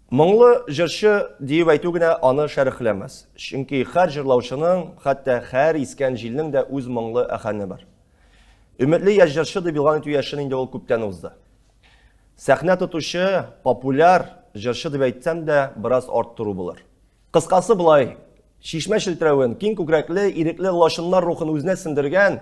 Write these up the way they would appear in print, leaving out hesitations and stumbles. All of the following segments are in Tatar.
Моңлы җырчы диеп әйтү генә аны шәрехләмәс. Чөнки һәр җырлаучының, хәтта һәр искән җилнең дә үз моңлы әһәне бар. Өметле яшь җырчы дип елган итү яшен инде ул күптән узды. Сәхнә тотучы, популяр җырчы дип әйтсәм дә бераз арттыру булыр. Кыскасы булай, шишмә челтерәвен, киң күкрәкле, ирекле лашыннар рухын үзенә сеңдергән,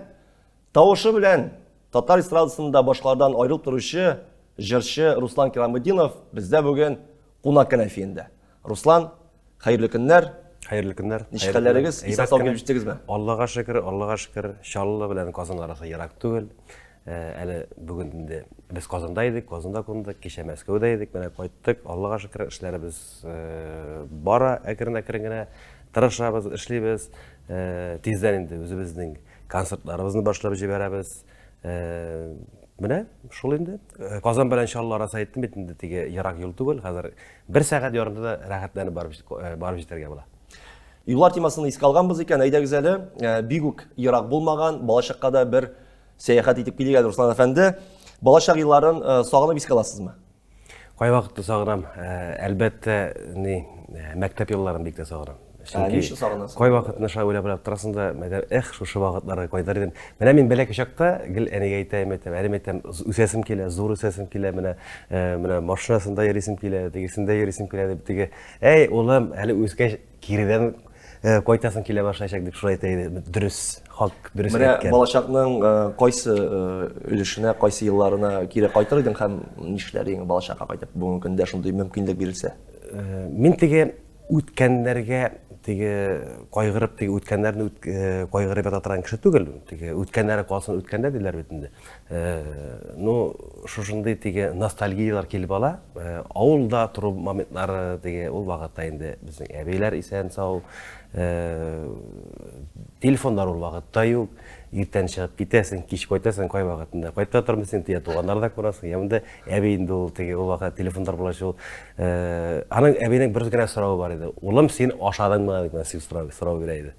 тавышы белән татар эстрадасында башкалардан аерылып торучы җырчы Руслан Кираметдинов бездә бүген Кунак кәнәфиендә. Руслан, хәерле көннәр. Хәерле көннәр. Ничек хәлләрегез? Исән-сау килеп җиттегезме? Аллага шөкер, Чаллы белән Казан арасы ерак түгел. Әле бүген инде без Казанда идек, Казанда кундык, кичә Мәскәүдә идек, менә кайттык. Аллага шөкер, эшләребез бара, әкрен-әкрен генә тырышабыз, эшлибез. Тиздән инде үзебезнең концертларыбызны башлап җибәрәбез. Менә шул инде. Казан белән Чаллы арасы әйттем бит инде, теге ерак юл түгел. Хәзер 1 сәгать ярымда да рәхәтләнеп барып җитәргә була. Юллар темасını искә алганбыз икән, әйдәгез әле. Бик үк ерак булмаган, балачакка да бер сәяхәт итеп килик әле, Руслан әфәнде. Балачак елларын сагынып искә аласызмы? Кайвакытта сагынам. Әлбәттә, мәктәп елларын бик тә сагынам. Ничек сагынасыз? Кайвакытны шулай уйлап торасында, шушы вакытларга кайдар идем. Менә мин бәләкәй чакта гел әнигә әйтәм, үсәсем килә, зур үсәсем килә, менә машинасында йөрисем килә, тегесендә йөрисем килә дип теге. Әй, улым, әле үскәч киридән кайтасың килә башлаячак дип шулай әйтә иде. Дөрес, хак, дөрес әйткән. Менә балачакның кайсы өлешенә, кайсы елларына кире кайтыр идең һәм нишләр идең балачакка кайтып? Бүгенге көндә шундый мөмкинлек бирелсә. Мин теге үткәннәргә кайгырып, үткәннәрне кайгырып ята торган кеше түгел. Үткәннәре калсын үткәндә диләр бит инде. Шушындый ностальгиялар килеп ала. Авылда тору моментлары ул вакытта инде безнең әбиләр исән сау, телефоннар ул вакытта юк. Иртән чыгып китәсең, кич кайтасың, кай вакытында. Кайта тормыйсың, туганнарда күрәсең. Ямында әби инде ул ул вакыт телефондар булачак ул. Аның әбинең бер генә сорауы бар иде. Улым, син ашадыңмы дип сорау бирә иде.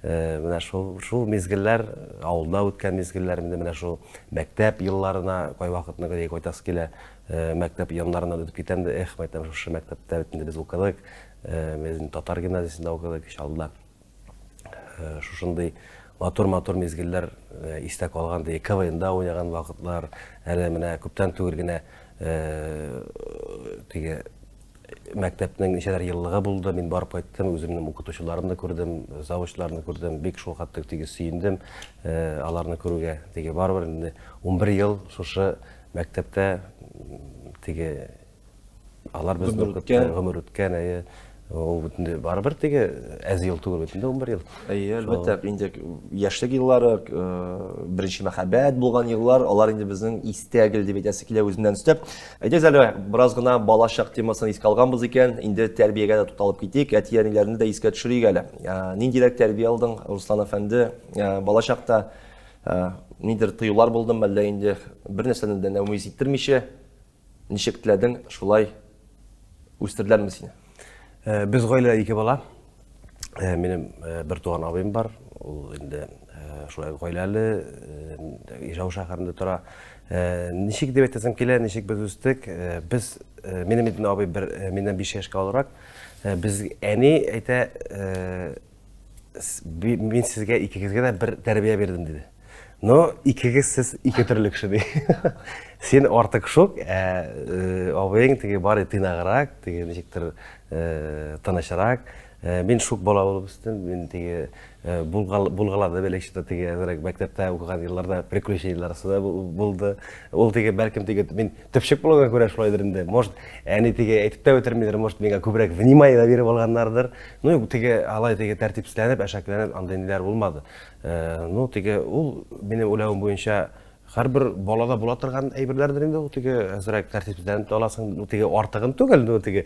Менә шул мезгилләр, авылда үткән мезгилләр инде менә шул мәктәп елларына кай вакытны кайтасы килә. Мәктәп яннарына үтеп китәм дә, мәктәп шушы мәктәптә инде без укыдык. Безнең татар гимназиясендә укыдык иншалла. Шушындый матур мезгилләр истә калган ди. КВНда уйнаган вакытлар, әле менә күптән түгел генә теге мәктәпнең ничәләр еллыгы булды. Мин барып кайттым, үземнең укытучыларымны күрдем, завучларны күрдем, бик шул хәтта теге сөендем. Аларны күрүгә теге барбыр инде 11 ел шушы мәктәптә теге алар безнең гомер үткән, ул бөтенләй барбыр теге әз ел түгел бит инде 11 ел. Әлбәттә, инде яшьлек еллары, беренче мәхәббәт булган еллар, алар инде безнең истә гел дип әйтәсе килә үзеннән өстәп. Әйдәгез әле, бераз гына балачак темасын искә алганбыз икән, инде тәрбиягә дә туталып китик, әти-әниләрне дә искә төшерик әле. Ниндирәк тәрбия алдың, Руслан әфәнде? Балачакта ниндидер тыюлар булдымы, әллә инде бер нәрсәне дә нәүмиз иттермичә, ничек теләдең, шулай үстерделәрме сине? Без гаиләдә 2 бала. Минем бер туган абыем бар. Ул инде шулай гаиләле, Ижау шәһәрендә тора. Ничек дип әйтәсем килә, ничек без үстек? Без минем абый миннән 5 яшькә алырак. Без әни әйтә, мин сезгә икегезгә дә бер тәрбия бирдем диде. Но икегез сез ике төрле кеше ди. Син артык шук, абыең теге бары тыйнаграк, теге ничектер тынычрак. Мин шук бала булып үстем, мин теге булгалады беләкчә теге мәктәптә укыган елларда приключениялар булды. Ул теге бәлкем теге мин төпчек булганга күрә шулайдыр инде. Может, әни теге әйтеп тә үтермидер, может, миңа күбрәк внимание биреп алганнардыр. Ну, теге алай теге тәртипсезләнеп, әшәкләнеп андай ниләр булмады. Ну, теге ул минем уйлавым буенча һәрбер балада була торган әйберләрдер инде. Ул теге әзрәк тәртипсезләнеп аласың, теге артыгын түгел, теге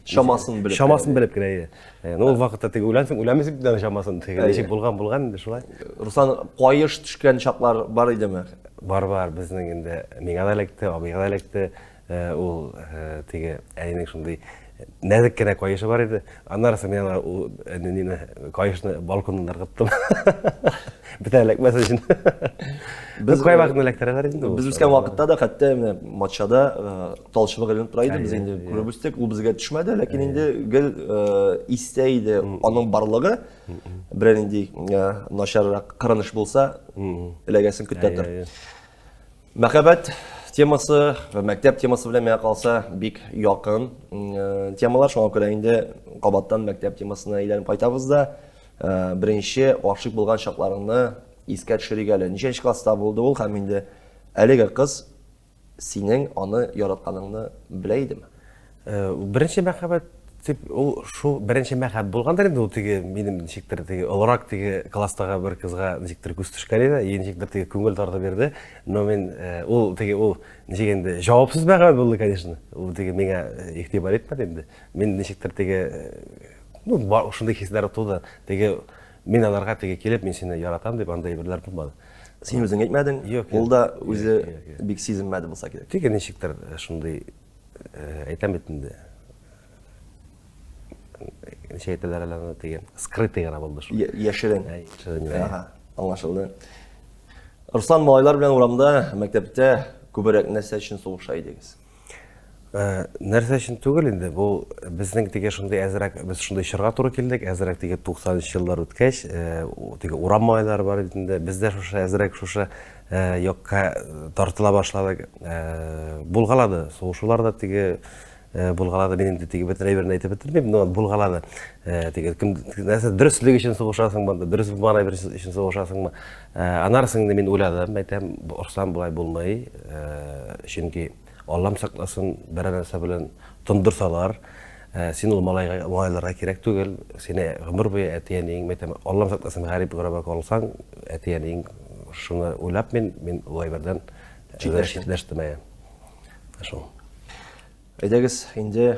шамасын белеп кенә. Ну, ул вакытта теге уйланмыйсың да шамасын, теге ничек булган инде шулай. Руслан, кайыш төшкән чаклар бар идеме? Бар, безнең инде миңа да эләкте, абыйга да эләкте. Ул теге әнинең шундый нәзік кенә кайышы бар иде. Аннарысы мен аны кайышны балконнан ыргыттым. Битәлек мәсәҗен. Без кай вакытны эләктерәләр инде. Без үскән вакытта да хәтта менә матчада талчыбык эленеп тора иде, без инде күреп үстек, ул безгә төшмәде, ләкин инде гел истә иде аның барлыгы. Берәр инде начаррак кырыныш булса, эләгәсен көтә тор. Мәхәббәт темасы ва мәктәп темасы белән миңа калса бик якын темалар, шуңа күрә инде кабаттан мәктәп темасына әйләнеп кайтабыз да, беренче гашыйк булган чакларыңны искә төшерик әле. Ничәнче класста булды ул һәм инде әлеге кыз синең аны яратканыңны белә идеме? Беренче мәхәббәт тип ул шу беренче мәхәббәт булганда инде ул теге минем ничектер теге олорак теге класстагы бер кызга ничектер күз төшкән иде, ничектер теге күңел тартып берде. Но мен ул теге ул ничегенде җавапсыз мәхәббәт булды, конечно. Ул теге миңа игътибар итмәде инде. Мен ничектер теге ну шундый хисләр туды. Теге мен аларга теге килеп, мен сине яратам дип андай бирләр булмады. Син үзең әйтмәдең, ул да үзе бик сизенмәде булса кирәк. Теге ничектер шундый әйтәм бит инде. Şeyteler alana tegen skrytый гына булды шул. Яшерен. Аңлашылды. Руслан, малайлар белән урамда, мәктәптә күбрәк нәрсә өчен сугыша идегез? Нәрсә өчен түгел инде, бу безнең теге шундый әзрәк, без шундый чорга туры килдек, әзрәк теге 90-нчы еллар үткәч, теге урам малайлары бар иде, бездә шушы әзрәк шушы якка тартыла башладык. Булгалады, сугышуларда теге булгалады, мен инде теге бөтен әйберне әйтеп бетермим, но булгалады. Теге кем нәрсә дөрестлек өчен сугышасың банда, дөрес булмаган әйбер өчен сугышасыңмы? Анарсын мен уйладым, әйтәм, Руслан булай булмай, чөнки Аллам сакласын, бер нәрсә белән тондырсалар, син ул малайларга кирәк түгел, сине гомер буе әтиянең, әйтәм, Аллам сакласын, гарип гырабак калсаң, әтиянең шуны уйлап мен улай бердән читләштем. Шул. Әйдәгез, инде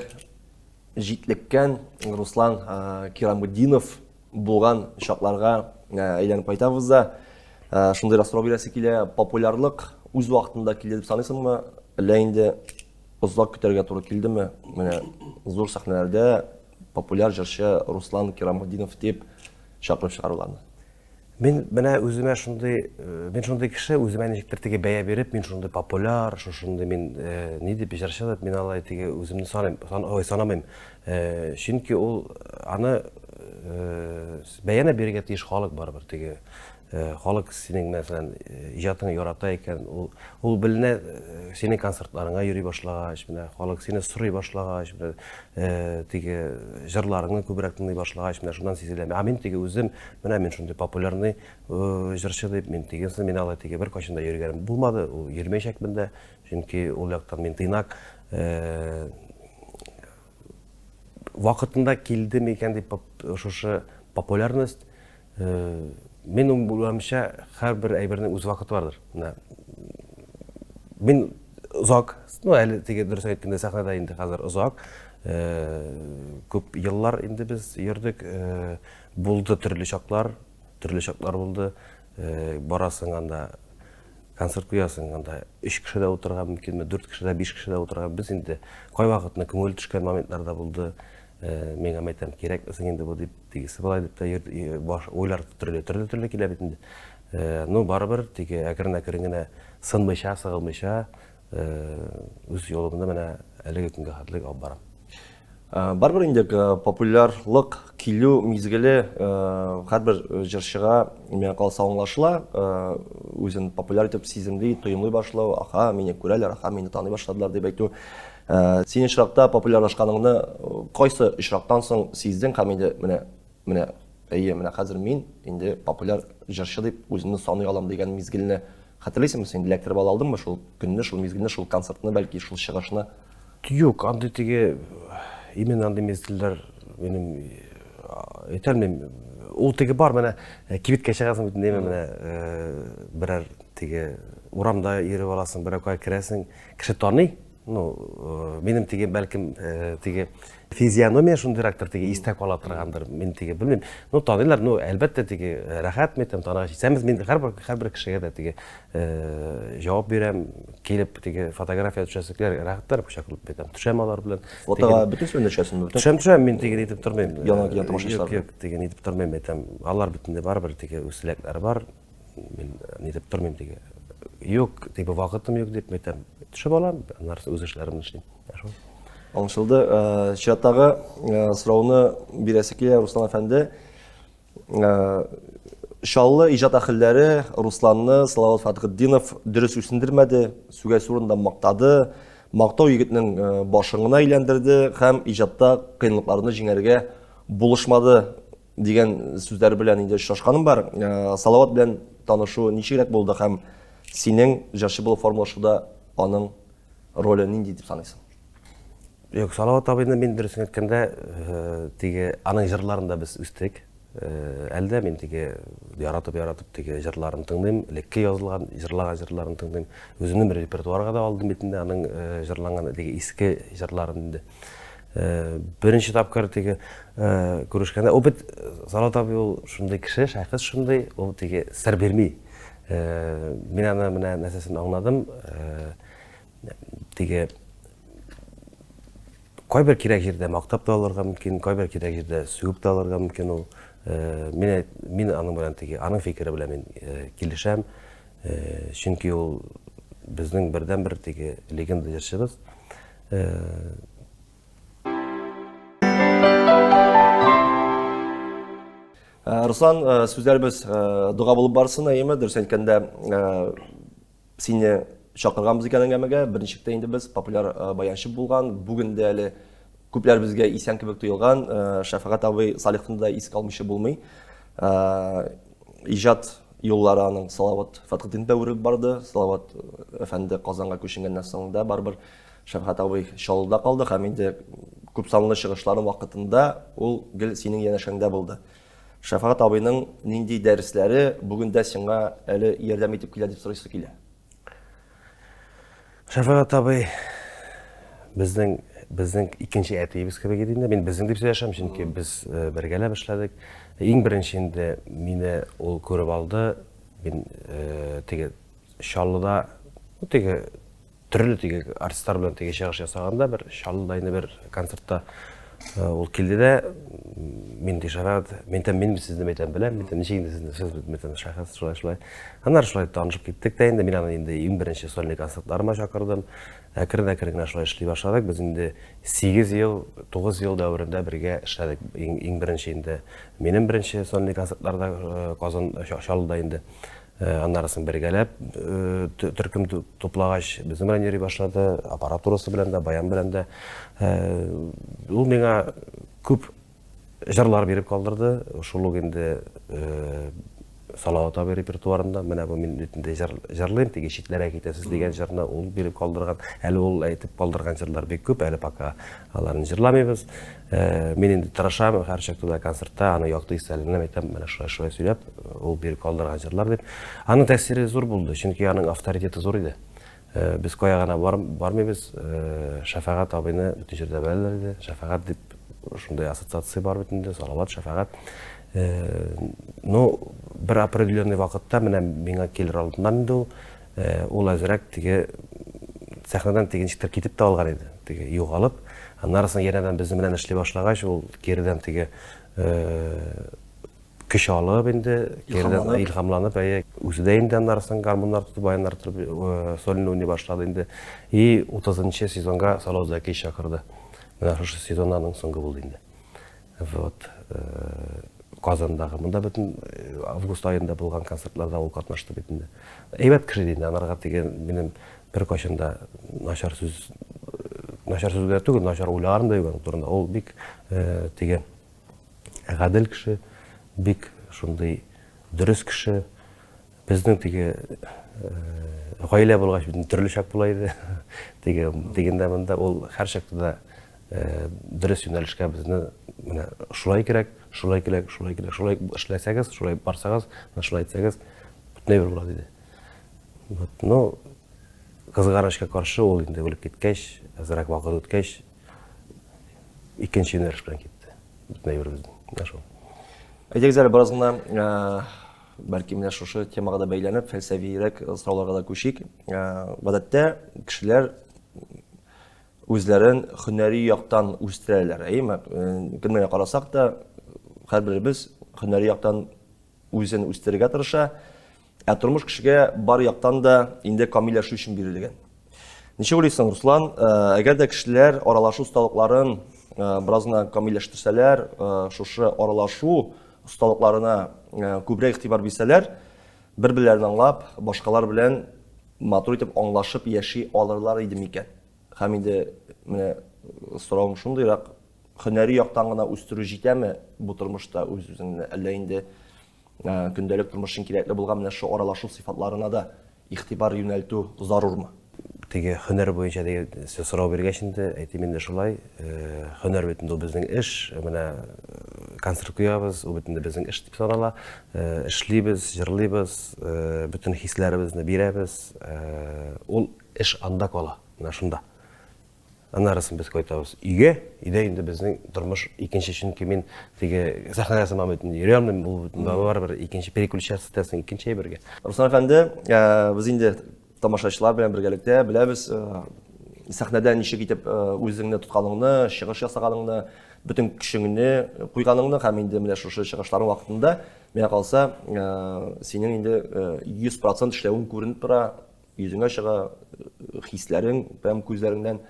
җитлеккән Руслан Кирамуддинов булган чакларга әйләнеп кайтабыз да, шундый растрау бирәсе килә, популярлык үз вакытында килде дип саныйсыңмы? Әллә инде озак көтәргә туры килдеме? Менә зур сәхнәләрдә популяр җырчы Руслан Кирамуддинов дип чакырып чыгаруларны. Мен менә үземә шундый, мен шундый кеше үземә ничектер теге бәя биреп, мен шундый популяр, шундый мен ни дип җырчы дип мен алай теге үземне санамыйм. Чөнки ул аны бәяне бирергә тиеш халык барбыр теге. Халык синең мәсәлән иҗатыңны ярата икән, ул беленә синең концертларыңа йөри башлагач, менә халык сине сорый башлагач, менә теге җырларыңны күбрәк тыңлый башлагач, менә шуннан сизелә. Мен теге үзем, менә мен шундый популярный җырчы дип, мен тегесен мен алай теге бер кайчанда йөргәнем булмады, ул йөрмәячәкмен дә, чөнки ул яктан мен тыйнак вакытында килдем икән дип шушы популярность мен уйламыйча һәрбер әйбернең үз вакыты бардыр. Мен озак, әле теге дөрес әйткәндә сәхнәдә инде хәзер озак, күп еллар инде без йөрдек, булды төрле чаклар булды. Барасың анда концерт куясың, анда 3 кеше дә утырган, мөмкинме 4 кеше дә, 5 кеше дә утырган. Без инде кай вакытны күңел төшкән моментларда булды. Миңа әйтәм, кирәкмесең инде бу дип, тигесе булай дип тә баш уйлар төрле килә бит инде. Ну барыбер теге әкрен-әкрен генә сынмыйча, сыгылмыйча үз юлымда менә әлеге көнгә хәтлек алып барам. Барбер инде популярлык килү мизгеле һәрбер җырчыга миңа калса аңлашыла, үзен популяр итеп сиземли, тоемлый башлау, аха, мине күрәләр, аха, мине таный башладылар дип әйтү. Син очракта популярлашканыңны кайсы очрактан соң сиздең һәм инде менә хәзер мин инде популяр җырчы дип үземне саный алам дигән мизгелне хәтерлисеңме? Син эләктереп ала алдыңмы шул көнне, шул мизгелне, шул концертны, бәлки шул чыгышны? Юк, андый теге именно андый мезгелләр минем әйтәлмим. Ул теге бар, менә кибеткә чыгасың бит инде, менә берәр теге урамда йөреп аласың, берәр кай керәсең, кеше таный. Менің тиге бәлкім тиге физиономия шундыйрактыр тиге истәп ала торгандыр. Мен тиге білмеймін. Таныйлар, әлбәттә тиге рәхәт метем таныгач. Сәміз мен һәрбер кешегә дә тиге җавап бирәм, килеп тиге фотография төшәсекләр рәхәттәр күчәкелеп бетәм. Төшәм алар белән. Фотога бөтен сүзне төшәсеңме? Төшәм, мен тиге әйтеп тормыйм. Яна тамашачылар. Юк, тиге әйтеп тормыйм әйтәм. Алар бөтенләй барбер тиге үселәкләр бар. Мен әйтеп тормыйм тиге. Юк, тиге вакытым юк дип әйтәм. Төшеп алам, аннары үз эшләремне эшлим. Аңшылды. Чираттагы сорауны бирәсе килә Руслан әфәнде. Шаллы иҗат әһелләре Русланны Салават Фатхетдинов дөрес үсендермәде, сүгәс урында мактады, мактау егетнең башыңына әйләндерде һәм иҗатта кыенлыкларны җиңәргә булышмады дигән сүзләр белән инде шашканым бар. Салават белән танышу ничегрәк булды һәм синең җырчы булып формалашуда аның роле нинди дип саныйсың? Юк, Салават абыйны мен дөресен әйткәндә, тиге аның җырларында без үстек. Әлдә мен тиге яратып тиге җырларын тыңлыйм, леккә язылган җырларын тыңлыйм. Үземнең репертуарга да алдым бит инде аның җырланган тиге иске җырларын инде. Беренче тапкыр тиге күрешкәндә, ул бит Салават абый ул шундый кеше, шәхес шундый, ул тиге сер бирми. Мин аны менә нәрсәсен аңладым. Тиге кайбер кирәк җирдә мактап та алырга мөмкин, кайбер кирәк җирдә сүгеп та алырга мөмкин ул. Мин аның белән тиге аның фикере белән мин килешәм. Чөнки ул безнең бердән-бер тиге легенда җырчыбыз. Руслан, сүзләребез дуга булып барсын, әйеме? Дөрес әйткәндә, сине чакырганбыз икән әңгәмәгә. Беренчектә инде без популяр баянчы булган, бүген дә әле күпләр безгә исән кебек тоелган. Шәфәгать абый Салиховны да искә алмыйча булмый. Иҗат юллары аның Салават Фатхетдинов әверелеп барды. Салават әфәнде Казанга күченгәннән соң да барбер Шәфәгать абый Чаллыда калды һәм инде күп санлы чыгышларын вакытында ул гел синең янәшәңдә булды. Шәфәгать абыйның нинди дәресләре бүген дә сиңа әле ярдәм итеп килә дип сорыйсы килә? Шәфәгать абый безнең икенче әтиебез кебек иде инде. Мин безнең дип сөйләшәм, чөнки без бергәләп эшләдек. Иң беренче инде мине ул күреп алды. Мин тиге Чаллыда тиге төрле тиге артистлар белән тиге чыгыш ясаганда бер Чаллыда инде бер концертта ул килде дә, мин дишарат, мин сезне мәйтәм беләм, мин ничек инде сезне сүз мәйтәм шәхес шулай. Аннары шулай танышып киттек тә инде, мин аны инде иң беренче сольный концертларыма чакырдым. Әкрен-әкрен шулай эшли башладык. Без инде 8 ел, 9 ел дәврендә бергә эшләдек. Иң беренче инде минем беренче сольный концертларда Казан Чаллыда инде. Аннарысын бергәләп төркем туплагач безнең белән йөри башлады, аппаратурасы белән дә, баян белән дә. Ул миңа күп җырлар биреп калдырды. Шул ук инде Салават абый репертуарында менә бу мин инде җырлыйм, тиге читләргә китәсез дигән җырны ул биреп калдырган. Әле ул әйтеп калдырган җырлар бик күп, әле пока аларны җырламыйбыз. Мин инде тырышам һәр чакта концертта аны якты истәлегенә әйтәм, менә шулай сөйләп, ул биреп калдырган җырлар дип. Аның тәэсире зур булды, чөнки аның авторитеты зур иде. Без кая гына бармыйбыз, Шәфәгать абыйны бүтән җирдә беләләр иде. Шәфәгать дип шундай ассоциация бар бит инде, Салават, Шәфәгать. Бер определенный вакытта менә миңа килер алдыннан инде ул әзрәк тиге сәхнәдән тигенчектер китеп тә алган иде, тиге югалып. Аннарысын янәдән безнең белән эшли башлагач, ул кирдән тиге көч алып инде, кирдән илһамланып, үзе дә инде аннарысын гармоннар тотып, баяннар тотып сольный уйный башлады инде. И 30-нчы сезонга Салават Зәки чакырды. Менә шушы сезонның соңгы булды инде. Вот. Казандагы монда бөтен август айында булган концертларда ул катнашты бит инде. Әйбәт кеше инде, анарга тиген минем бер качанда начар сүзгә түгел, начар уйларым да юк турында. Ул бик тиге гадел кеше, бик шундый дөрес кеше. Безнең тиге гаилә булгач бит төрле чак була иде. Дигәндә монда ул һәр чакта дөрес юнәлешкә безне менә шулай кирәк, шулай эшләсәгез, шулай барсагыз, шулай әйтсәгез, бөтенләй бер була диде. кызганычка каршы ул инде үлеп киткәч, азрак вакыт үткәч, икенче юнәлеш белән китте. Бөтенләй беребезнең. Менә шул. Әйтегез әле бераз гына бәлки менә шушы темага да бәйләнеп, фәлсәфирәк сорауларга да күчик. Гадәттә кешеләр үзләрен һөнәри яктан үстерәләр, әйеме? Кемгә карасак та, һәрберебез һөнәри яктан үзен үстерергә тырыша, ә тормыш кешегә бар яктан да инде камилләшү өчен бирелгән. Ничек уйлыйсың, Руслан, әгәр дә кешеләр аралашу осталыкларын бераз гына камилләштерсәләр, шушы аралашу осталыкларына күбрәк игътибар бирсәләр, бер-бирләрен аңлап, башкалар белән матур итеп аңлашып яши алырлар иде микән? Һәм инде менә соравым шундыйрак, һөнәри яктан гына үстерү җитәме бу тормышта үз-үзеңне, әллә инде көндәлек тормышын кирәкле булган менә шу аралашу сыйфатларына да игътибар юнәлтү зарурмы? Теге һөнәр буенча дигән сорау биргәч инде әйтим инде шулай. Һөнәр бит инде безнең эш, менә концерт куябыз, ул бит инде безнең эш дип санала. Эшлибез, җырлыйбыз, бөтен хисләребезне бирәбез. Ул эш анда кала, менә шунда. Аннарысын без кайтабыз өйгә, өйдә инде безнең тормыш икенче, чөнки мин теге сәхнәгә сыман бит йөрәм, ул бар бер икенче переключаться итәсең икенче әйбергә. Руслан әфәнде, без инде тамашачылар белән бергәлектә беләбез, сәхнәдә ничек итеп үзеңне тотканыңны, чыгыш ясаганыңны, бөтен көчеңне куйганыңны һәм инде менә шушы чыгышларың вакытында миңа калса, синең инде 100% эшләвең күренеп тора, йөзеңә чыга, хисләрең һәм күзләреңнән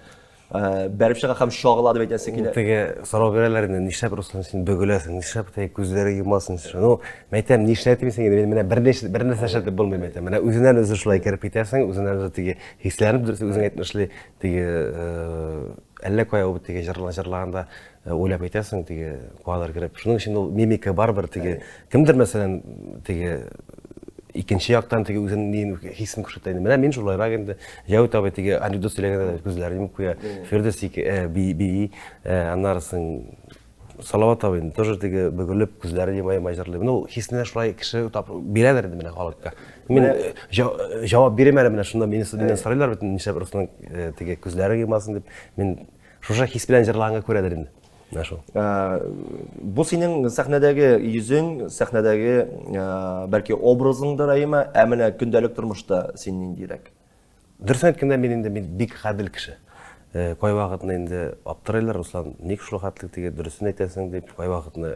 бәреп чыга һәм шагыла дип әйтәсе килә. Теге сорау бирәләр инде, нишләп Руслан син бөгеләсең, нишләп теге күзләрең йомасың? Ну, мәйтәм, нишләтим син инде, менә бернәрсә эшләтеп булмый мәйтәм. Менә үзеннән үзе шулай кереп китәсең, үзеннән үзе теге хисләрен үзең әйтмешли, теге әллә кая ул теге җырлаганда уйлап әйтәсең, теге куалар кереп. Шуның өчен ул мимика барбыр, теге кемдер мәсәлән, теге икенче яктан теге үзенең хисен күрсәтә инде. Менә мин шулайрак инде. Җавит абый теге анекдот сөйләгәндә күзләрен куя. Фирдәс би аннарысын Салават абый тоже теге бөгелеп күзләрен йомай җырлый. Ну, хисенә шулай кеше тап бирәләр инде менә халыкка. Мин җавап бирәм әле менә шунда миннән сорыйлар бит нишләп Руслан теге күзләрен йомасын дип. Мин шуша хис белән җырлаганга күрәдер инде. Менә шул. Бу синең сәхнәдәге йөзең, сәхнәдәге бәлки образыңдыр әйме, ә менә көндәлек тормышта син ниндирәк? Дөресен әйткәндә мин бик гадел кеше. Кай вакытны инде аптырайлар, Руслан, ник шул хәтлек теге дөресен әйтәсең дип, кай вакытны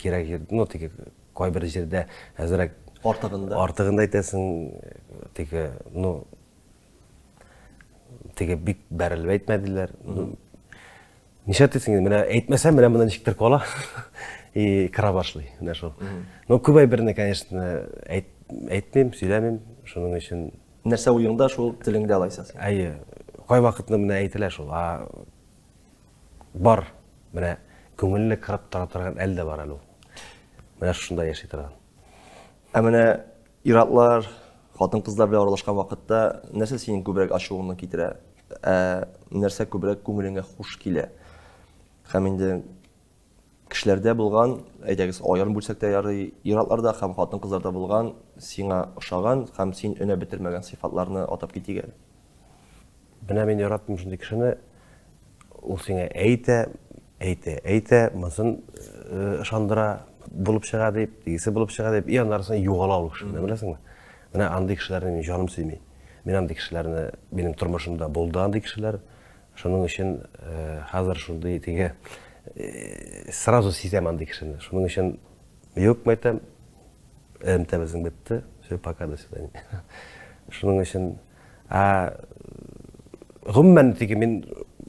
кирәк җирдә, ну теге кай бер җирдә әзрәк артыгында әйтәсең, теге, ну теге бик бәрелеп әйтмәделәр. Нишләп дисең, менә әйтмәсәм, менә монда ничектер кала и кыра башлый, менә шул. Ну күбәй берне, конечно, әйтмим, сөйләмим, шуның өчен Нәрсә уеңда, шул телеңдә алайсың. Әйе, кай вакытны менә әйтелә шул. Бар, менә күңелне кырып тора торган әлдә бар әле ул. Менә шунда яши торган. Ә менә иратлар, хатын-кызлар белән аралашкан вакытта нәрсә синең күбрәк ачуыңны китерә? Нәрсә күбрәк күңелеңә хуш килә? Һәм инде кешеләрдә булган, әйтәгез, аерым бүлсәк тә ярый, иратларда һәм хатын-кызларда булган сиңа ошаган һәм син өнә бетермәгән сыйфатларны атап китик әле. Менә мин яратмыйм шундый кешене, ул сиңа әйтә, мосын ышандыра, булып чыга дип, тигесе булып чыга дип, и аннарысын югала ул кешене, беләсеңме? Менә андый кешеләрне мин җаным сөйми. Мин андый кешеләрне минем тормышымда булды андый кешеләр. Шуның өчен хәзер шундый теге сразу сизәм андый кешене. Шуның өчен юк мәйтәм, эмтәбезең бетте, все, пока, до свидания. Шуның өчен гомумән теге мин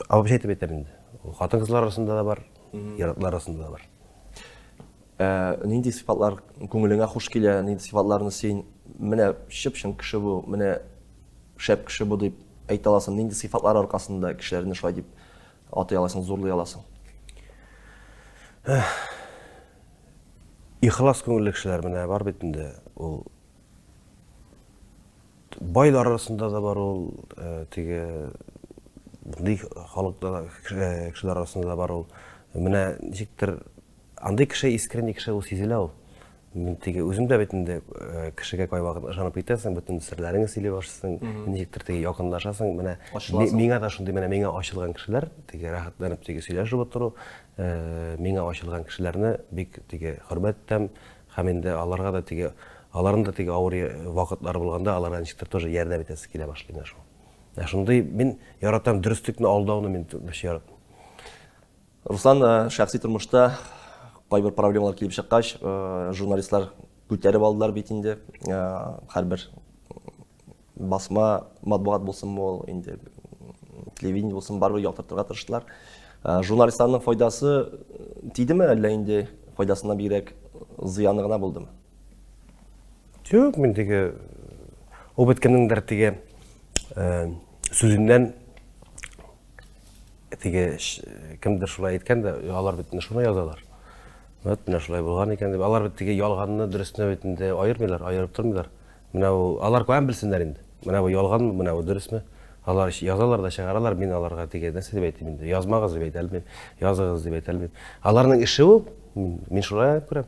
алып әйтеп әйтәм инде. Хатын-кызлар арасында да бар, иратлар арасында да бар. Нинди сыйфатлар күңелеңә хуш килә, нинди сыйфатларны син менә чып-чын кеше бу, менә шәп кеше бу дип әйтә аласың, нинди сыйфатлар аркасында кешеләрне шулай дип атай аласың, зурлый аласың? Ихлас күңелле кешеләр менә бар бит инде. Ул байлар арасында да бар, ул теге бундый халыкта кешеләр арасында да бар ул. Менә ничектер андый кеше искренне кеше ул сизелә ул. Мен теге үзем дә бит инде кешегә кай вакыт ышанып китәсең, бөтен серләреңне сөйли башлыйсың, ничектер теге якынлашасың, менә миңа да шундый менә миңа ачылган кешеләр, теге рәхәтләнеп теге сөйләшеп утыру, миңа ачылган кешеләрне бик теге хөрмәт итәм, һәм инде аларга да теге аларның да теге авыр вакытлары булганда аларга ничектер тоже ярдәм итәсе килә башлый шул. Шундый мин яратам дөреслекне алдауны мин яратам. Руслан, шәхси тормышта кайбер проблемалар килеп чыккач, журналистлар күтәреп алдылар бит инде. Һәрбер басма, матбугат булсынмы ул, инде телевидение булсын, барыбер яктыртырга тырыштылар. Журналистларның файдасы тидеме, әллә инде файдасыннан бигрәк зыяны гына булдымы? Юк, мин теге ул беткәннеңдер теге сүзеннән теге кемдер шулай әйткән дә, алар бит шуны язалар. Вот, менә шулай булган икән дип, алар бит теге ялганны дөресне бит инде айырып тормыйлар. Менә ул алар каян белсеннәр инде. Менә бу ялганмы, менә бу дөресме? Алар язалар да чыгаралар, мин аларга теге нәрсә дип әйтим инде. Язмагыз дип әйтә алмыйм, языгыз дип әйтә алмыйм. Аларның ише ул, мин шулай дип күрәм.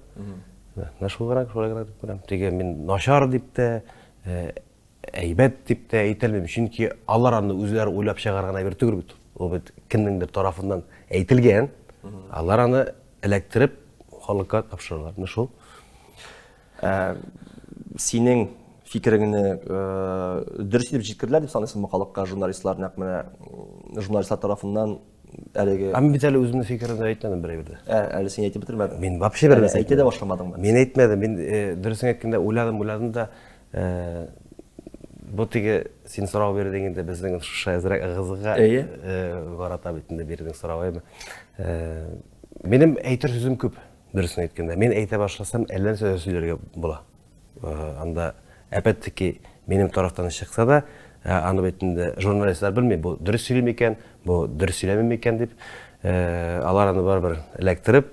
Менә шулай гына дип күрәм. Теге мин начар дип тә, әйбәт дип тә әйтә алмыйм, чөнки алар аны үзләре уйлап чыгарган әйбер түгел бит. Ул бит кемнеңдер тарафыннан әйтелгән. Алар аны эләктереп халыкка тапшыралар. Менә шул. Синең фикереңне дөрес дип җиткерделәр дип саныйсыңмы халыкка журналистлар, нәкъ менә журналистлар тарафыннан әлеге... Мин бит әле үземнең фикеремне әйтмәдем берәйбердә. Әле син әйтеп бетермәдең. Мин вообще бер нәрсә әйтә дә башламадыңмы? Мин әйтмәдем. Мин дөресен әйткәндә уйладым да, бу теге син сорау бирдең инде безнең шушы әзрәк ыгызга барата бит инде бирдең сорауы. Минем әйтер сүзем күп, дөресен әйткәндә. Мин әйтә башласам, әллә нәрсә сөйләргә була. Анда әпәттәки минем тарафтан чыкса да, аны бит инде журналистлар белми, бу дөрес сөйлим икән, бу дөрес сөйләмим икән дип, алар аны барбер эләктереп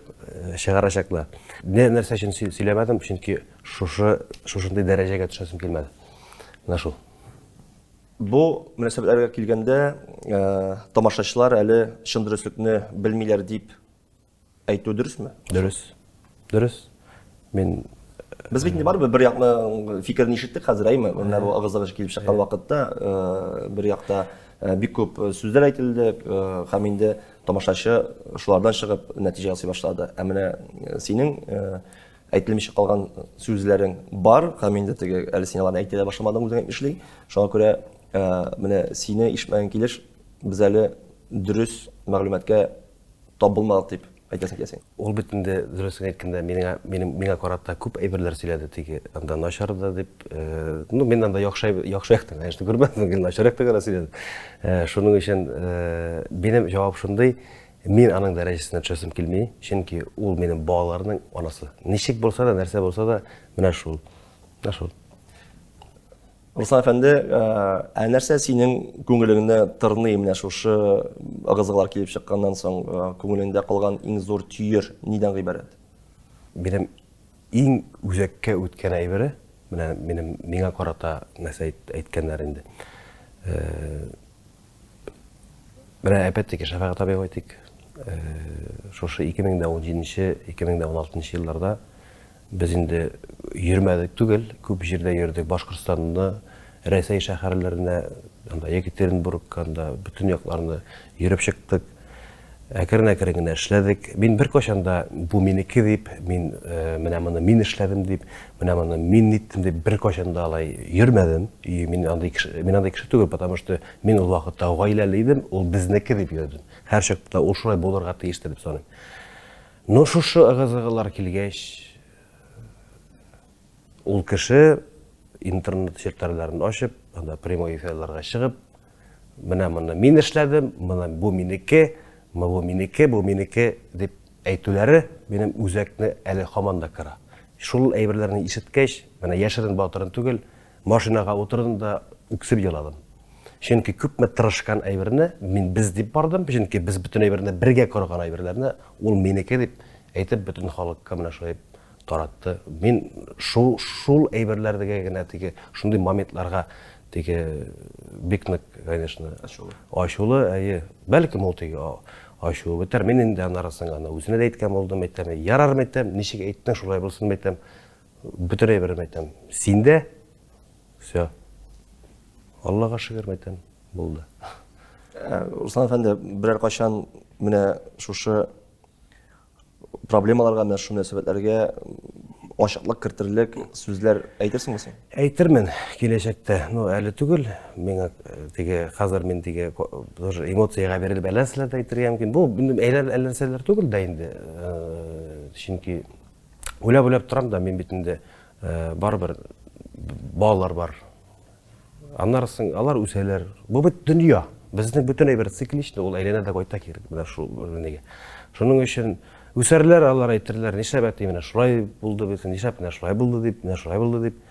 чыгарачаклар. Нәрсә өчен сөйләмәдем, чөнки шушындай дәрәҗәгә төшәсем килмәде. Менә шул. Бу мөнәсәбәтләргә килгәндә, тамашачылар әле чын дөреслекне белмиләр дип әйтү дөресме? Дөрес. Мин Без бит инде барбы бер якны фикерне ишеттек хәзер, әйме? Менә бу ыгызыгы килеп чыккан вакытта бер якта бик күп сүзләр әйтелде, һәм инде тамашачы шулардан чыгып нәтиҗә ясый башлады. Ә менә синең әйтелмичә калган сүзләрең бар, һәм инде теге әле син аларны әйтә дә башламадың үзең әйтмешли. Шуңа күрә менә сине ишетмәгән килеш без әле дөрес мәгълүматкә тап булмадык дип әйтәсең килсең. Ул бит инде дөресен әйткәндә миңа карата күп әйберләр сөйләде, теге анда начар да дип, мин анда яхшы яктан, конечно, күрмәдем, начар яктан гына сөйләде. Шуның өчен минем җавап шундый, мин аның дәрәҗәсенә төшәсем килми, чөнки ул минем балаларның анасы. Ничек булса да, нәрсә булса да, менә шул. Руслан әфәнде, нәрсә синең күңелеңне тырный менә шушы ыгызыглар килеп чыкканнан соң күңелеңдә калган иң зур төер нидән гыйбарәт? Минем иң үзәккә үткән әйбере, менә миңа карата нәрсә әйткәннәр инде. Менә әпәттәки Шәфәгать абыйга әйтик, шушы 2017-2016 елларда без инде йөрмәдек түгел, күп җирдә йөрдек, Башкортстанны, Рәсәй шәһәрләренә, анда Екатеринбург, анда бүтән якларны йөреп чыктык. Әкрен-әкрен генә эшләдек. Мин бер качанда бу минеке дип, менә моны мин эшләдем дип, менә моны мин иттем дип бер качанда алай йөрмәдем. Мин андай кеше түгел, потому что мин ул вакытта гаиләле идем, ул безнеке дип йөрдем. Һәр чакта ул шулай булырга тиешле дип саныйм. Но шушы ыгызыглар килгәч, ул кеше интернет челтәрләрен ачып, анда прямой эфирларга чыгып, менә моны мин эшләдем, менә бу минеке, бу минеке дип әйтүләре минем үзәкне әле һаман да кыра. Шул әйберләрне ишеткәч, менә яшерен батырын түгел, машинага утырдым да үксеп еладым. Чөнки күпме тырышкан әйберне мин без дип бардым, чөнки без бүтән әйберне бергә корган әйберләрне ул минеке дип әйтеп бөтен халыкка менә шулай таратты. Мин шул әйберләрдәге генә теге шундый моментларга теге бик нык, конечно, ачулы, бәлкем ул теге ачуы бетәр. Мин инде анарасың аны үзенә дә әйткән булдым, әйтәм, ярармы әйтәм, ничек әйттең, шулай булсын әйтәм. Бүтіней бір айтам. Сенде, все. Аллаға шүкір айтам, болды. Руслан әфәнде, бірер қашан менә шушы проблемаларга, менә шушы мөнәсәбәтләргә ачыклык кертерлек сүзләр әйтерсеңме син? Әйтермен киләчәктә. Ну, әле түгел. Миңа теге хәзер мин теге тоже эмоцияга бирелеп әләселәр дә әйтергә мөмкин. Бу әләселәр түгел дә инде. Чөнки уйлап торам да, мин бит инде барбер балалар бар. Аннарсын, алар үсәләр. Бу бит дөнья. Безнең бөтенләй бер цикличный, ул әйләнә дә кайта кирәк. Менә шу неге. Шуның өчен үсәрләр, алар әйтерләр, нишләп әти менә шулай булды бит, нишләп менә шулай булды дип, менә шулай булды дип.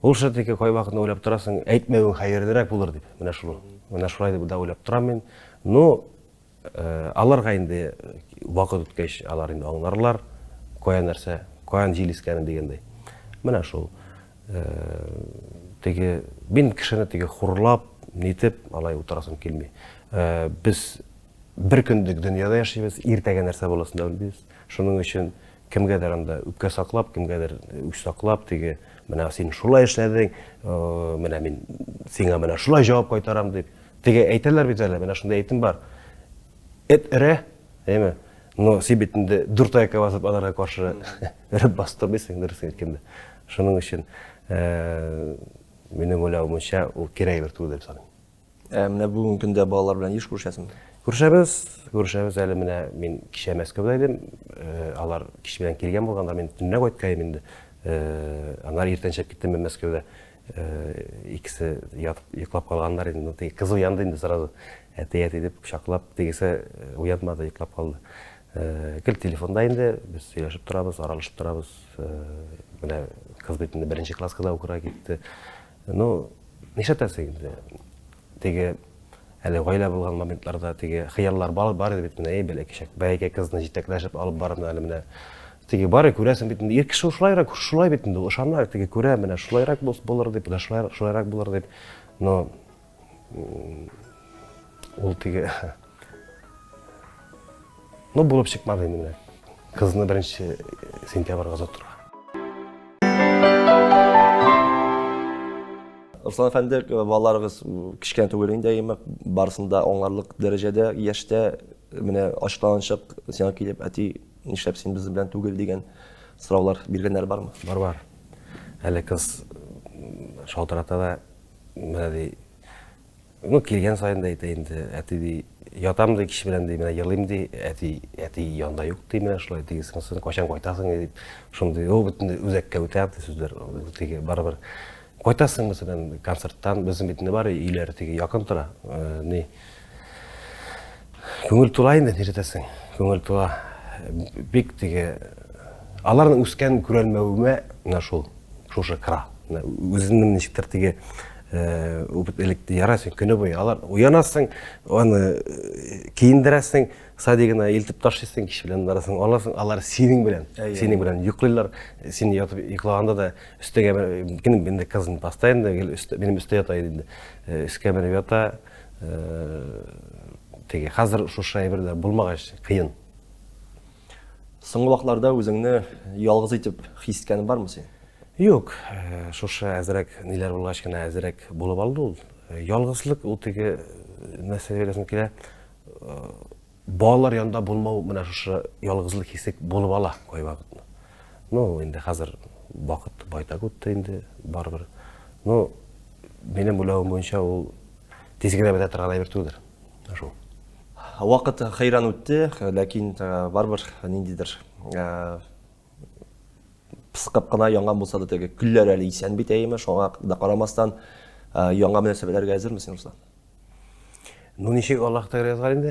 Ул шәтеке кай вакытны уйлап торасың, әйтмәвең хәерлерәк булыр дип. Менә шулай дип да уйлап торам мин. Ну, аларга инде вакыт үткәч, алар инде аңларлар, кая нәрсә, каян җил искәнен дигәндәй. Менә шул. Теге мин кешене теге хурлап, нитеп, алай утырасым килми. Без bir көндік дүнияда яшайбыз, иртәгә нәрсә буласын да белмибез. Шуның өчен кемгәдер анда үпкә саклап, кемгәдер үч саклап, теге менә син шулай эшләдең, менә мин сиңа менә шулай җавап кайтарам дип. Теге әйтәләр бит әле, менә шундай әйтем бар. Эт эре, әйме? Но син бит инде дүртаякка басып аларга каршы өреп бастырмыйсың, дөрес әйткәндә. Шуның өчен минем уйлавымча ул кирәк бер түгел дип саныйм. Менә бүгенге көндә балалар белән еш күрешәсеңме? Күрешәбез әле менә мин кичә Мәскәүдә идем. Алар кич белән килгән булганнар, мин төнлә кайткайым инде. Аннар иртәнчәк киттем мен Мәскәүдә. Икесе ятып йоклап калганнар инде. Теге кызы уянды инде сразу. Әти дип кочаклап, тегесе уятмады, йоклап калды. Кел телефонда инде, без сөйләшеп торабыз, аралашып торабыз. Менә кыз бит инде 1нче класска да укырга китте. Ну, нишләтәсең инде? Теге әле гаилә булган моментларда теге хыяллар бар иде бит менә, бәләкәчәк. Бәйгә кызны җитәкләшеп алып барып әле менә теге бары күрәсең бит инде. Ир кеше шулай бит инде. Ышанма, теге күрә, менә шулайрак булыр дип, шулайрак булыр дип. Но ул теге ну булып чыкмады менә. Кызны 1 сентябрьгә озаттырга. Руслан әфәнде, балаларыгыз кичкән түгел инде, барысында аңларлык дәрәҗәдә яшьтә менә ачыкланышып, сиңа килеп, әти, нишләп син без белән түгел дигән сораулар биргәннәр бармы? Бар. Әле кыз шалтырата да менә ди, ну килгән сайын да әйтә инде, әти ди, ятам да кич белән ди, менә йырлыйм ди, әти янда юк ди, менә шулай дигән син качан кайтасың дип. Шундый ул бит үзәккә үтә сүзләр, теге барыбер. Кайтасың мәсәлән концерттан, безнең бит бар өйләр теге якын тора. Ни күңел тула инде, нишләтәсең? Күңел тула. Бик теге аларның үскән күрелмәвемә менә шушы кыра. Үзенең ничектер теге электә ярасың көне буе. Алар уянасың, аны киендерәсең, садигына илтеп ташлыйсың, киш белән арасың, алар синең белән йоклыйлар. Син ятып йоклаганда да өстәгә кем инде кызын постоянно минем өстә ята инде. Өскә менеп ята. Теге хәзер шушы әйберләр булмагач кыен. Соңгы вакытларда үзеңне ялгыз итеп хис иткәнең бармы син? Юк, шушы әзрәк ниләр булгач кына әзрәк булып алды ул. Ялгызлык ул теге мәсьәләсен килә. Балалар янында булмау менә шушы ялгызлык хисе булып ала кай вакытны. Ну, инде хәзер вакыт байтак үтте инде барбер. Ну, минем уйлавым буенча ул тиз генә бетә торган әйбер түгел. Шул. Вакыт хәйран үтте, ләкин барбер ниндидер пысқып қына яңған болса да теге күлләр әле исән бит әйеме, шуңа да карамастан яңа мөнәсәбәтләргә әзермесең, Руслан? Ну, ничек Аллаһ Тәгалә язган инде?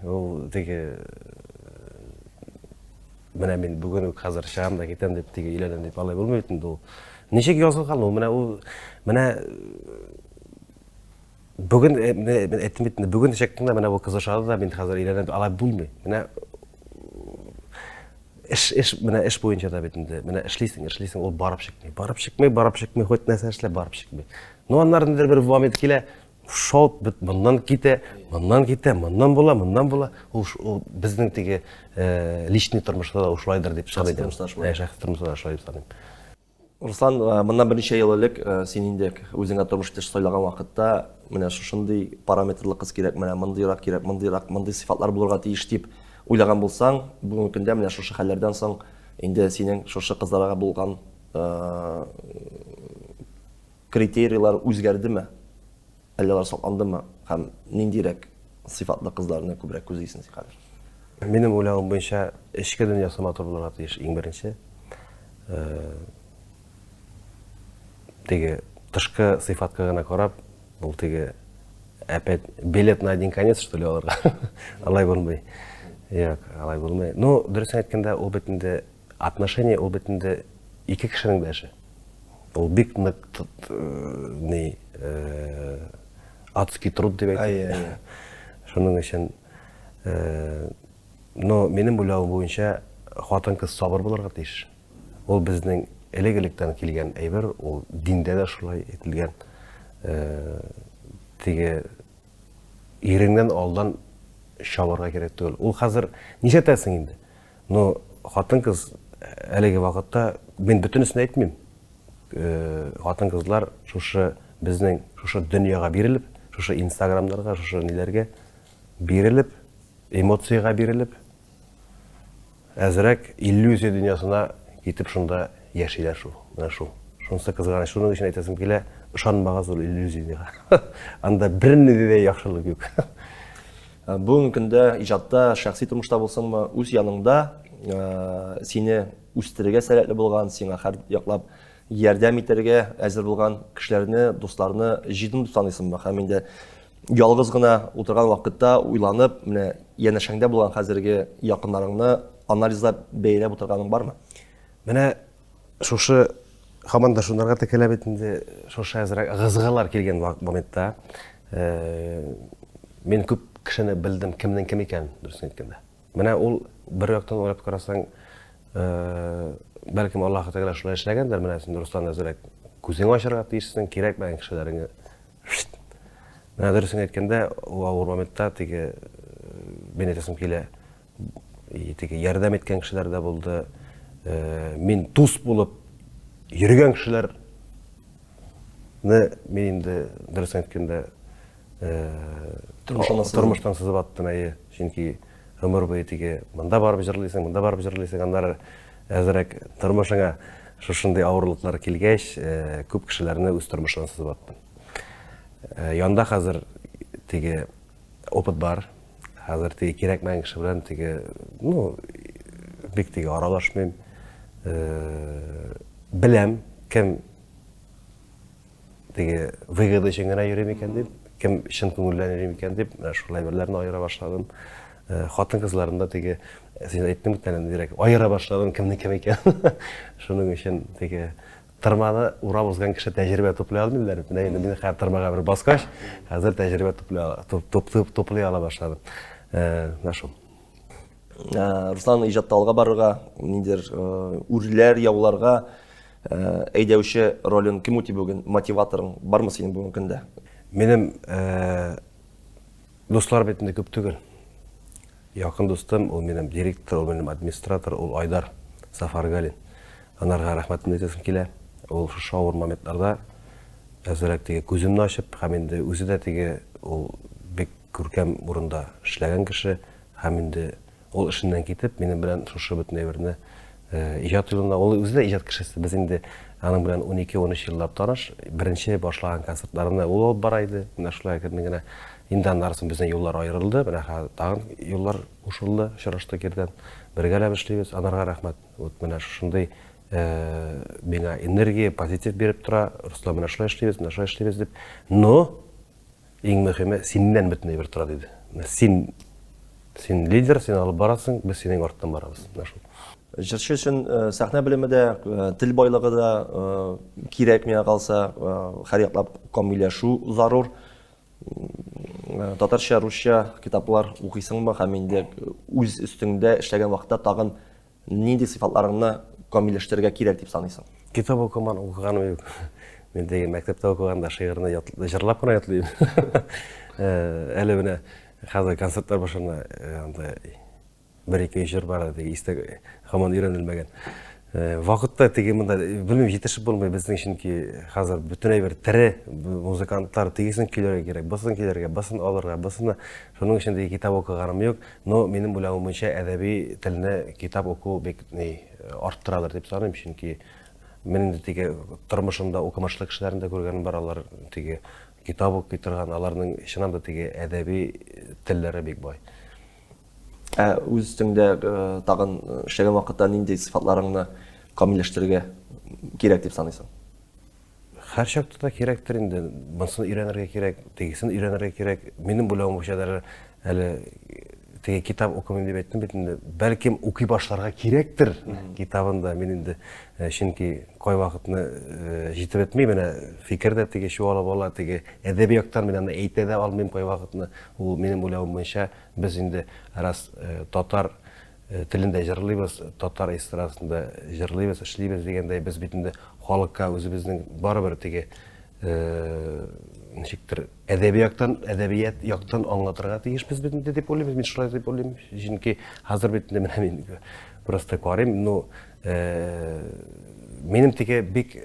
Ул теге менә мин бүген үк хәзер чыгам да китәм дип теге өйләнәм дип алай булмый бит инде ул. Ничек язылган ул? Менә бүген мен әйтим бит инде, бүген чактында менә бу кызышады да мин хәзер өйләнәм алай булмый. Менә эш буенча да бит инде. Менә эшлисең, ул барып чыкмый, хоть нәрсә эшләп барып чыкмый. Ну, аннарның бер момент килә, шот бит моннан китә, моннан була. Ул безнең теге личный тормышта да ушлайдыр дип саныйм. Шәхси тормышта да шулай дип саныйм. Руслан, моннан берничә ел элек син инде үзеңә тормыш иптәш сайлаган вакытта менә шушындый параметрлы кыз кирәк, менә мондыйрак кирәк, мондый сыйфатлар булырга тиеш дип уйлаган булсаң, бүгенге көндә менә шушы хәлләрдән соң инде синең шушы кызларга булган критерийлар үзгәрдеме? Әллә алар сакландымы? Һәм ниндирәк сыйфатлы кызларны күбрәк күзлисең син хәзер? Минем уйлавым буенча эчке дөньясы матур булырга тиеш иң беренче. Теге тышкы сыйфатка гына карап, бул теге опять билет на один конец, что ли, аларга. Алай булмый. Юк, алай булмый. Ну, дөресен әйткәндә, ул битендә отношение, ул битендә ике кешенең дә эше. Ул бик нык адский труд дип әйтә. Шуның өчен но минем уйлавым буенча хатын-кыз сабыр булырга тиеш. Ул безнең элек-электән килгән әйбер, ул диндә дә шулай әйтелгән. Теге иреңнән алдан шабырга кирәк түгел. Ул хәзер ничәтәсең инде? Но хатын-кыз әлеге вакытта мин бөтенесен әйтмим. Хатын-кызлар шушы безнең шушы дөньяга бирелеп, шушы инстаграмнарга, шушы ниләргә бирелеп, эмоцияга бирелеп, әзрәк иллюзия дөньясына китеп шунда яшиләр шул. Менә шул. Шунысы кызганыч. Шуның өчен әйтәсем килә, ышанмагыз ул иллюзияга. Анда берни дә яхшылык юк. Бүгенге көндә иҗатта, шәхси тормышта булсынмы, үз яныңда сине үстерергә сәләтле булган, сиңа һәр яклап ярдәм итәргә әзер булган кешеләрне, дусларны җыйдым дип саныйсыңмы? Һәм инде ялгыз гына утырган вакытта уйланып, менә янәшәңдә булган хәзерге якыннарыңны анализлап бәяләп утырганың бармы? Менә шушы һаман да шунларга текәлеп инде шушы әзрәк гызгалар килгән моментта мин күп кешене белдем, кемнең кем икән, дөресен әйткәндә. Менә ул бер яктан уйлап карасаң, бәлкем Аллаһ Тәгалә шулай эшләгәндер, менә син Руслан әзрәк күзең ачарга тиешсең, кирәкмәгән кешеләреңне. Менә дөресен әйткәндә, ул авыр моментта теге мин әйтәсем килә, теге ярдәм иткән кешеләр дә булды. Мин дус булып йөргән кешеләрне мин инде дөресен әйткәндә тормыштан сызып аттым әйе. Чөнки ömür boyu теге монда барып җырлыйсың, монда барып җырлыйсың, аннары әзрәк тормышыңа шушындый авырлыклар килгәч, күп кешеләрне үз тормышын сызып аттым. Янда хәзер теге опыт бар. Хәзер теге кирәкмәгән кеше белән теге, ну, бик теге аралашмыйм. Беләм, кем теге выгода өчен генә йөри микән дип, кем чын күңелдән йөри микән дип, шулай берләрне аера башладым. Хатын-кызларында теге, син әйттең бит әле дирәк, аера башладым, кемне кем икән. Шуның өчен теге тырманы урап узган кеше тәҗрибә туплый алмыйлар. Менә инде мин һәр тырмага бер баскач, хәзер тәҗрибә туплый ала башладым. Нашу. Руслан, иҗатта алга барырга, ниндидер үрләр, яуларга әйдәүче ролен кем үти бүген? Мотиваторың бармы синең бүгенге көндә? Минем дуслар битендә күп түгел. Якын дустым, ул минем директор, ул минем администратор, ул Айдар Сафаргалин. Анарга рәхмәтемне әйтәсем килә. Ул шушы авыр моментларда әзрәк теге күземне ачып, һәм инде үзе дә теге ул бик күркәм урында эшләгән кеше, һәм инде ул эшеннән китеп, минем белән шушы бөтен әйберне иҗат юлында, ул үзе дә иҗат кешесе. Без инде аның белән 12-13 еллап таныш, беренче башлаган концертларны ул алып бара иде. Менә шулай генә инде аннарсын безнең юллар аерылды. Менә тагын юллар ушылды, очрашты кирдән. Бергәләп эшлибез. Анарга рәхмәт. Вот менә шушындый миңа энергия, позитив биреп тора. Руслан, менә шулай эшлибез, менә шулай эшлибез дип. Но иң мөһиме синнән бөтенләй бер тора диде. Син лидер, син алып барасың, без синең арттан барабыз. Менә шул. Җырчы өчен сәхнә белеме дә, тел байлыгы да кирәк миңа калса, һәр яклап камилләшү зарур. Татарча, русча китаплар укыйсыңмы һәм инде үз өстеңдә эшләгән вакытта тагын нинди сыйфатларыңны камилләштерергә кирәк дип саныйсың? Китап укыганым юк. Мен теге мәктәптә укыганда шигырьне җырлап кына ятлыйм. Әле менә хәзер концертлар башлана, анда бер-ике җыр бар, теге истә һаман өйрәнелмәгән. Вакытта теге мында билмейм жетешип болмой биздин чөнки хәзер бүтүнөй бир тире музыканттар тегесин көйлөргө керек, босын көйлөргө, босын алырга, босына шуның өчен деге китап окуганым юк. Но менин уйлавым буенча әдәби телне китап окуу бек арттырадыр дип саныйм, чөнки менин де теге тормышымда укымышлы кешеләрне дә күргәнем бар, алар теге китап укый торган, аларның чыннан да теге әдәби телләре бик бай. Үз өстеңдә тагын эшләгән вакытта нинди сыйфатларыңны камилләштерергә кирәк дип саныйсың? Һәр чакта да кирәктер инде. Монысын өйрәнергә кирәк, тегесен өйрәнергә кирәк. Минем буйлавым буенча әле теге китап укымыйм дип әйттем бит инде. Бәлкем укый башларга кирәктер китабында. Мин инде чөнки кай вакытны җитеп бетми, менә фикердә теге чуалып ала, теге әдәби яктан мин аны әйтә дә алмыйм кай вакытны. Ул минем буйлавым буенча без инде раз татар телендә җырлыйбыз, татар эстрадасында җырлыйбыз, эшлибез дигәндәй, без бит инде халыкка үзебезнең барыбер теге ничектер әдәбият яктан аңлатырга тиешбез бит инде дип уйлыйм, мин шулай дип уйлыйм. Чөнки хәзер бит инде менә мин просто карыйм, но минем теге бик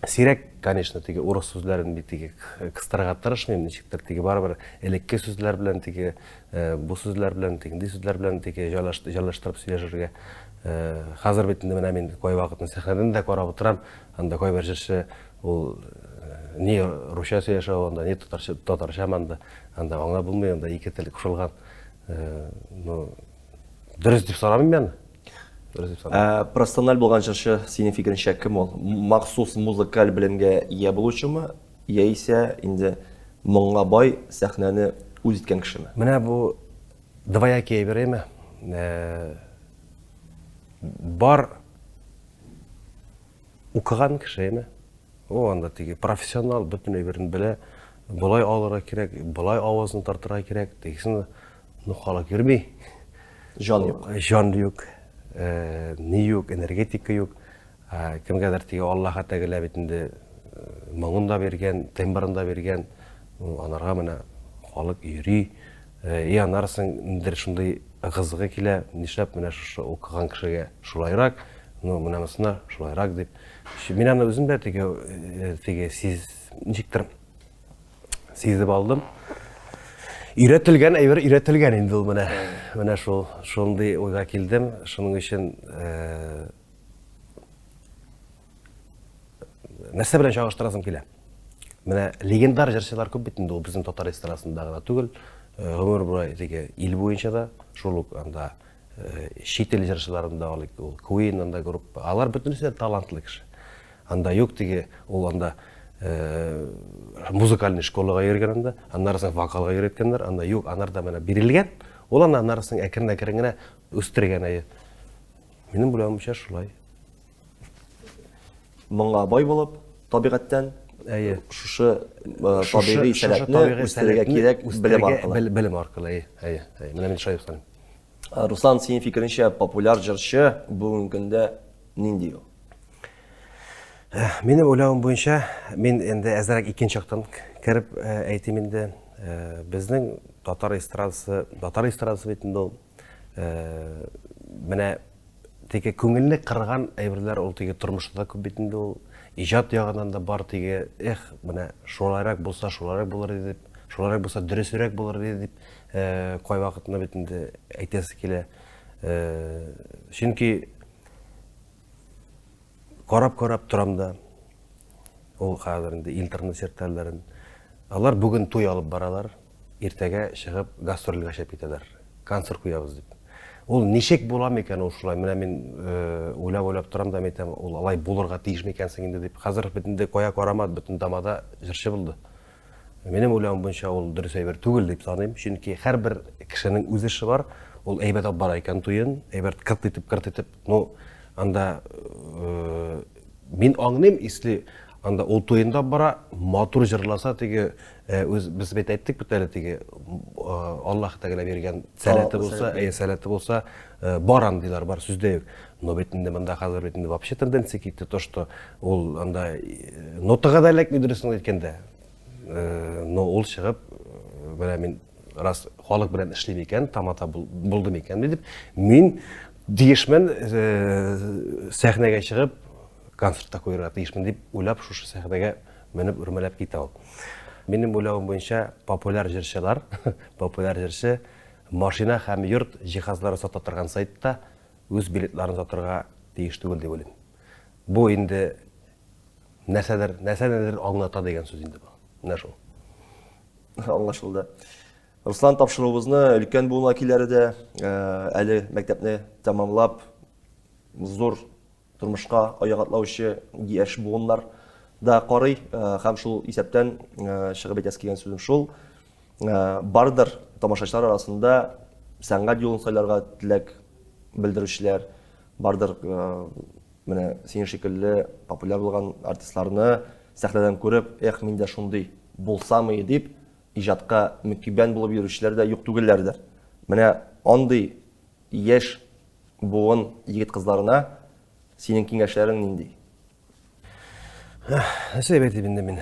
сирәк, конечно, теге урыс сүзләрен бит теге кыстырырга тырышмыйм, ничектер теге барыбер элекке сүзләр белән теге бу сүзләр белән теге сүзләр белән теге җайлаштырып сөйләшергә. Хәзер бит инде менә мин кай вакытны сәхнәдән дә карап утырам, анда кай бер җырчы ул ни русча сөйләшә, анда ни татарча анда аңлап булмый, анда ике тел кушылган. Ну дөрес дип сорамыйм мен. Профессиональ булган җырчы синең фикереңчә кем ул? Махсус музыкаль белемгә ия булучымы, яисә инде моңга бай сәхнәне үз иткән кешеме? Менә бу двоякий әйбереме? Бар укыган кешеме? О, анда теге профессионал бөтен әйберен белә, булай алырга кирәк, булай авызын тартырга кирәк, тегесен халык йөрми. Жан юк. Жан юк, ни юк, энергетика юк. Кемгәдер теге Аллаһка тәгалә бит инде моңын да бергән, тембрын да бергән, анарга менә халык йөри. Анарсын индер шундый кызыгы килә, нишләп менә шушы укыган кешегә шулайрак, ну менә монысына шулайрак дип. Мин аны үзем дә теге ничектер сизеп алдым. Өйрәтелгән әйбер өйрәтелгән инде ул менә шундый уйга килдем. Шуның өчен нәрсә белән чагыштырасым килә. Менә легендар җырчылар күп бит инде ул безнең татар эстрадасында гына түгел, гомер буе теге ил буенча да шул ук анда чит ил җырчыларында ул Queen анда группа. Алар бөтенесе талантлы кеше. Анда юк теге ул анда музыкаль школага йөргәндә, аннарысын вокалга өйрәткәннәр, анда юк, анарда менә бирелгән, ул аннарысын әкрен-әкрен генә үстергән әйе. Минем буйлавымча шулай. Моңга бай булып, табигатьтән Әйе. Шушы табигый сәләтне үстерергә кирәк белем аркылы. Әйе. Менә мин шулай саныйм. Руслан, синең фикереңчә популяр җырчы бүгенге көндә нинди ул? Минем уйлавым буенча, мин инде әзрәк икенче яктан кирип әйтим инде, безнең татар эстрадасы бит инде ул менә теге күңелне кырган әйберләр ул теге тормышта күп бит инде ул. Иҗат ягыннан да бар теге, менә шулайрак булса, шулайрак булыр дип, шулайрак булса дөресрәк булыр дип, кай вакытны бит инде әйтәсе килә. Чөнки карап торам да, ул хәзер инде интернет сертәләрен, алар бүген туй алып баралар, иртәгә чыгып гастрольгә чыгып китәләр, концерт куябыз дип. Ул ничек була микән ул шулай? Менә мин уйлап торам да әйтәм, ул алай булырга тиеш микәнсең инде дип. Хәзер бит инде кая карамат, бөтен тамада җырчы булды. Минем уйлавым буенча ул дөрес әйбер түгел дип саныйм, чөнки һәрбер кешенең үз эше бар. Ул әйбәт алып бара икән туен, әйбәт кырт итеп, ну анда мин аңлыйм, если анда ул туенда бара, матур җырласа теге без бит әйттек бит әле теге Аллаһ Тәгалә биргән сәләте булса, бар андыйлар бар сүздә юк. Но бит инде монда хәзер бит инде вообще тенденция китте, то что ул анда нотага да эләкми дөресен әйткәндә. Но ул чыгып, менә мин раз халык белән эшлим икән, тамата булдым икән дип, мин Дейішмен сәхнеге шығып, концертта қойырға дейішмен деп ойлап, шушы сәхнеге мініп үрмелеп кете ал. Менің ойлауым бойынша популяр жершілер, популяр жерші машина һәм йорт жиһазлары сата тұрған сайтта өз билетларын сатырға дейіш түгел деп ойлаймын. Бұл енді нәрселер аңлата деген сөз енді бұл. Мына шул. Аңлашылды. Руслан, тапшыруыбызны өлкән буын вәкилләре дә әле мәктәпне тәмамлап, зур тормышка аяк атлаучы яшь буыннар да карый, һәм шул исәптән чыгып әйтәсе килгән сүзем шул. Бардыр тамашачылар арасында сәнгать юлын сайларга теләк белдерүчеләр, бардыр менә син шикелле популяр булган артистларны сәхнәдән күреп, эх, мин дә шундый булсамы дип иҗатка мөкиббән булып йөрүчеләр дә юк түгелләрдер. Менә андый яшь буын егет кызларына синең киңәшләрең нинди? Нәрсә әйтеп инде мин?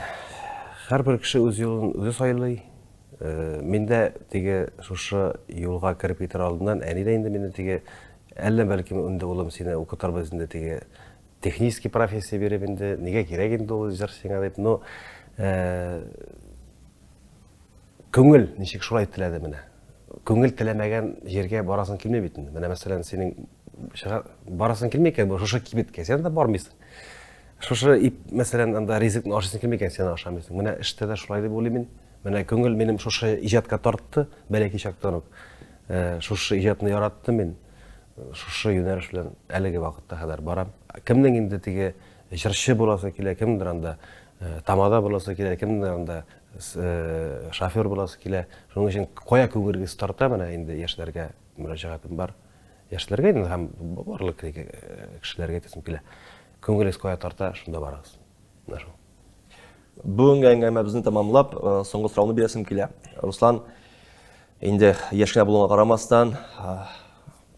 Һәрбер кеше үз юлын үзе сайлый. Мин дә теге шушы юлга кирип китер алдыннан әни дә инде мине теге әллә бәлки инде улым сине укытырбыз инде теге технический профессия биреп инде нигә кирәк инде ул җыр сиңа дип, но көңел ничек шулай теләде менә. Көңел теләмәгән җиргә барасың килмәй бит инде. Менә мәсәлән синең барасың килмәй икән, шушы кибеткә сен дә бармыйсың. Шушы мәсәлән анда ризыкны ашыйсың килмәй икән, сен ашамыйсың. Менә эштә дә шулай дип уйлыйм мин. Менә көңел минем шушы иҗатка тартты, бәлки чактан ук. Шушы иҗатны яратты мин. Шушы юнәлеш белән әлеге вакытта кадәр барам. Кемнең инде теге җырчы буласы килә, кемдер анда тамада буласы килә, кемдер анда шофер буласы килә. Шуның өчен кая күңелгез тарта, менә инде яшьләргә мөрәҗәгатым бар. Яшьләргә инде һәм барлык кешеләргә әйтәсем килә. Күңелгез кая тарта, шунда барыгыз. Менә шул. Бүгенге әңгәмәбезне тәмамлап, соңгы сорауны бирәсем килә. Руслан, инде яшькә булуңа карамастан,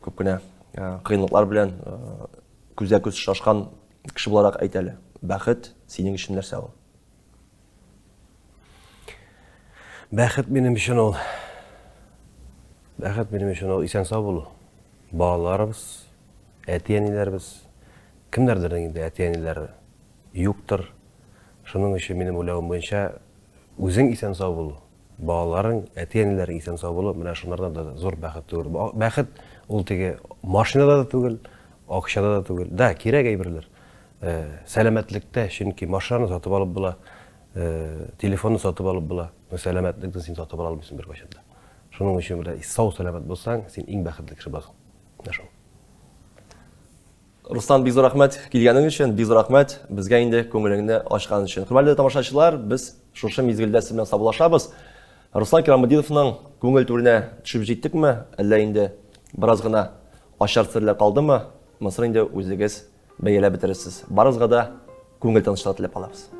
күп кенә кыенлыклар белән күзгә-күз шашкан кеше буларак әйт әле. Бәхет синең өчен нәрсә ул? Бәхет минем өчен ул исән-сау булу. Балаларыбыз, әти-әниләребез, кемнәрдер инде әти-әниләре юктыр. Шуның өчен минем уйлавым буенча үзең исән-сау булу. Балаларың, әти-әниләрең исән-сау булу, менә шуннардан да зур бәхет түгел. Бәхет ул теге машинада да түгел, акчада да түгел. Да, кирәк әйберләр. Сәламәтлектә, чөнки машинаны сатып алып була, телефонны сатып алып була, сәламәтлекне син сатып ала алмыйсың бер кайчан да. Шуның өчен белә сау сәламәт булсаң, син иң бәхетле кеше буласың. Менә шул. Руслан, бик зур рәхмәт килгәнең өчен, бик зур рәхмәт безгә инде күңелеңне ачкан өчен. Хөрмәтле тамашачылар, без шушы мизгелдә сез белән саубуллашабыз. Руслан Кираметдиновның күңел түренә төшеп җиттекме, әллә инде бераз гына ачар серләр калдымы? Моны инде үзегез бәяләп бетерерсез. Барыгызга да күңел тынычлыгы теләп калабыз.